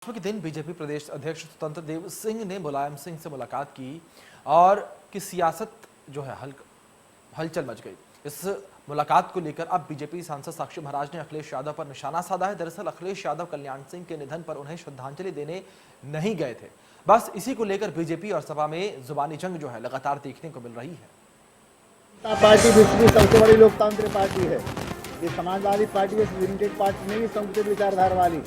के दिन बीजेपी प्रदेश अध्यक्ष स्वतंत्र देव सिंह ने मुलायम सिंह से मुलाकात की और की सियासत जो है हलचल मच गई। इस मुलाकात को लेकर अब बीजेपी सांसद साक्षी महाराज ने अखिलेश यादव पर निशाना साधा है। दरअसल अखिलेश यादव कल्याण सिंह के निधन पर उन्हें श्रद्धांजलि देने नहीं गए थे। बस इसी को लेकर बीजेपी और सपा में जुबानी जंग जो है लगातार देखने को मिल रही है। पार्टी विश्व की सबसे बड़ी लोकतांत्रिक पार्टी है। ये समाजवादी पार्टी है, लिमिटेड पार्टी नहीं, संकुचित विचारधारा वाली।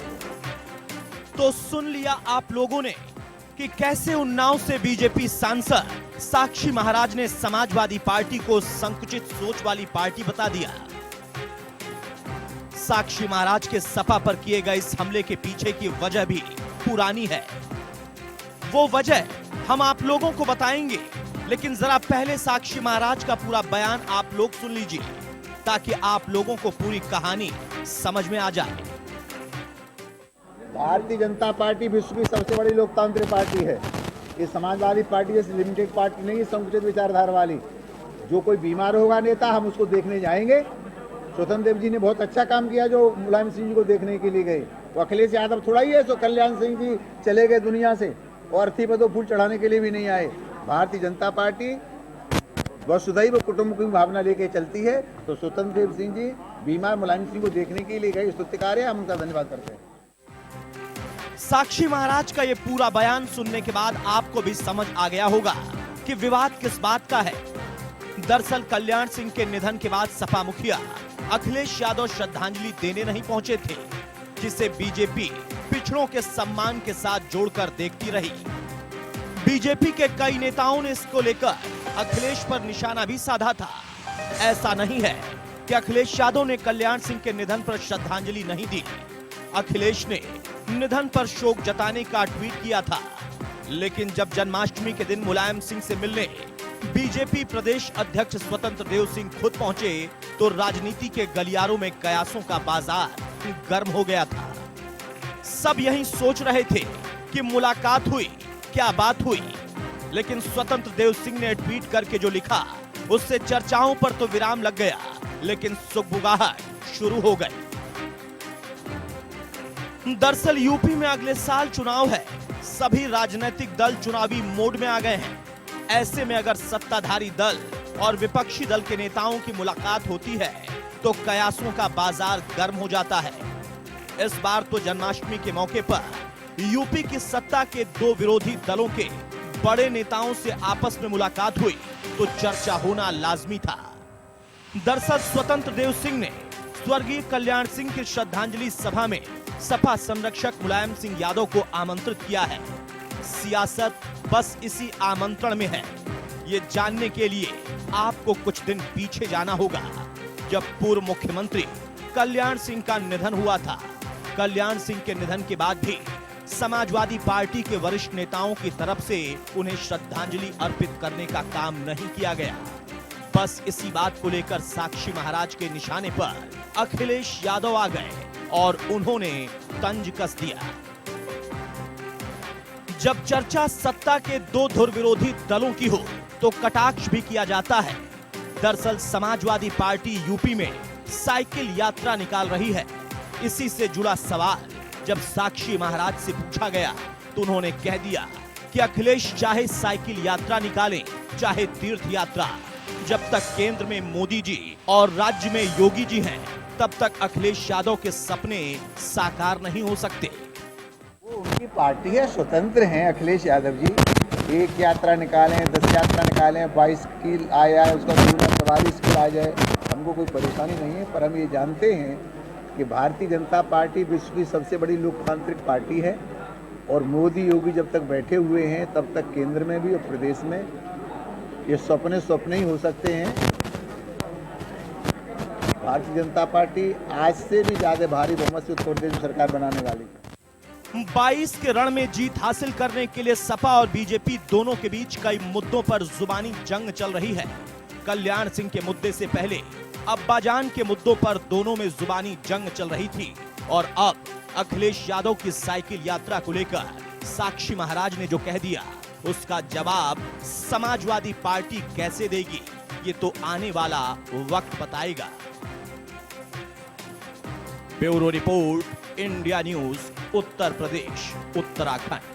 तो सुन लिया आप लोगों ने कि कैसे उन्नाव से बीजेपी सांसद साक्षी महाराज ने समाजवादी पार्टी को संकुचित सोच वाली पार्टी बता दिया। साक्षी महाराज के सपा पर किए गए इस हमले के पीछे की वजह भी पुरानी है। वो वजह हम आप लोगों को बताएंगे, लेकिन जरा पहले साक्षी महाराज का पूरा बयान आप लोग सुन लीजिए ताकि आप लोगों को पूरी कहानी समझ में आ जाए। भारतीय जनता पार्टी विश्व की सबसे बड़ी लोकतांत्रिक पार्टी है। ये समाजवादी पार्टी जैसी लिमिटेड पार्टी नहीं है, संकुचित विचारधारा वाली। जो कोई बीमार होगा नेता, हम उसको देखने जाएंगे। स्वतंत्र देव जी ने बहुत अच्छा काम किया जो मुलायम सिंह जी को देखने के लिए गए। तो अखिलेश यादव थोड़ा ही है, तो कल्याण सिंह जी चले गए दुनिया से और अर्थी पर तो फूल चढ़ाने के लिए भी नहीं आए। भारतीय जनता पार्टी वसुधैव कुटुंब की भावना लेके चलती है। तो स्वतंत्र देव सिंह जी बीमार मुलायम सिंह को देखने के लिए गए, स्तुतिकार है, हम उनका धन्यवाद करते हैं। साक्षी महाराज का ये पूरा बयान सुनने के बाद आपको भी समझ आ गया होगा कि विवाद किस बात का है। दरअसल कल्याण सिंह के निधन के बाद सपा मुखिया अखिलेश यादव श्रद्धांजलि देने नहीं पहुंचे थे, जिसे बीजेपी पिछड़ों के सम्मान के साथ जोड़कर देखती रही। बीजेपी के कई नेताओं ने इसको लेकर अखिलेश पर निशाना भी साधा था। ऐसा नहीं है कि अखिलेश यादव ने कल्याण सिंह के निधन पर श्रद्धांजलि नहीं दी। अखिलेश ने निधन पर शोक जताने का ट्वीट किया था, लेकिन जब जन्माष्टमी के दिन मुलायम सिंह से मिलने बीजेपी प्रदेश अध्यक्ष स्वतंत्र देव सिंह खुद पहुंचे तो राजनीति के गलियारों में कयासों का बाजार गर्म हो गया था। सब यही सोच रहे थे कि मुलाकात हुई, क्या बात हुई, लेकिन स्वतंत्र देव सिंह ने ट्वीट करके जो लिखा उससे चर्चाओं पर तो विराम लग गया, लेकिन सुगबुगाहट शुरू हो गई। दरअसल यूपी में अगले साल चुनाव है। सभी राजनीतिक दल चुनावी मोड में आ गए हैं। ऐसे में अगर सत्ताधारी दल और विपक्षी दल के नेताओं की मुलाकात होती है तो कयासों का बाजार गर्म हो जाता है। इस बार तो जन्माष्टमी के मौके पर यूपी की सत्ता के दो विरोधी दलों के बड़े नेताओं से आपस में मुलाकात हुई तो चर्चा होना लाजमी था। दरअसल स्वतंत्र देव सिंह ने स्वर्गीय कल्याण सिंह की श्रद्धांजलि सभा में सपा संरक्षक मुलायम सिंह यादव को आमंत्रित किया है। सियासत बस इसी आमंत्रण में है। ये जानने के लिए आपको कुछ दिन पीछे जाना होगा, जब पूर्व मुख्यमंत्री कल्याण सिंह का निधन हुआ था। कल्याण सिंह के निधन के बाद भी समाजवादी पार्टी के वरिष्ठ नेताओं की तरफ से उन्हें श्रद्धांजलि अर्पित करने का काम नहीं किया गया। बस इसी बात को लेकर साक्षी महाराज के निशाने पर अखिलेश यादव आ गए और उन्होंने तंज कस दिया। जब चर्चा सत्ता के दो धुर विरोधी दलों की हो तो कटाक्ष भी किया जाता है। दरअसल समाजवादी पार्टी यूपी में साइकिल यात्रा निकाल रही है। इसी से जुड़ा सवाल जब साक्षी महाराज से पूछा गया तो उन्होंने कह दिया कि अखिलेश चाहे साइकिल यात्रा निकालें चाहे तीर्थ यात्रा, जब तक केंद्र में मोदी जी और राज्य में योगी जी हैं तब तक अखिलेश यादव के सपने साकार नहीं हो सकते। वो उनकी पार्टी है, स्वतंत्र हैं अखिलेश यादव जी। एक यात्रा निकालें, 10 यात्रा निकालें, 22 की आया है उसका पूरा 44 की आ जाए, हमको कोई परेशानी नहीं है। पर हम ये जानते हैं कि भारतीय जनता पार्टी विश्व की सबसे बड़ी लोकतांत्रिक पार्टी है और मोदी योगी जब तक बैठे हुए हैं तब तक केंद्र में भी और प्रदेश में ये सपने ही हो सकते हैं। भारतीय जनता पार्टी आज से भी ज्यादा भारी बहुमत से उत्तर प्रदेश में सरकार बनाने वाली है। 22 के रण में जीत हासिल करने के लिए सपा और बीजेपी दोनों के बीच कई मुद्दों पर जुबानी जंग चल रही है। कल्याण सिंह के मुद्दे से पहले अब्बाजान के मुद्दों पर दोनों में जुबानी जंग चल रही थी और अब अखिलेश यादव की साइकिल यात्रा को लेकर साक्षी महाराज ने जो कह दिया उसका जवाब समाजवादी पार्टी कैसे देगी, ये तो आने वाला वक्त बताएगा। Bureau report, India news. Uttar Pradesh, Uttarakhand.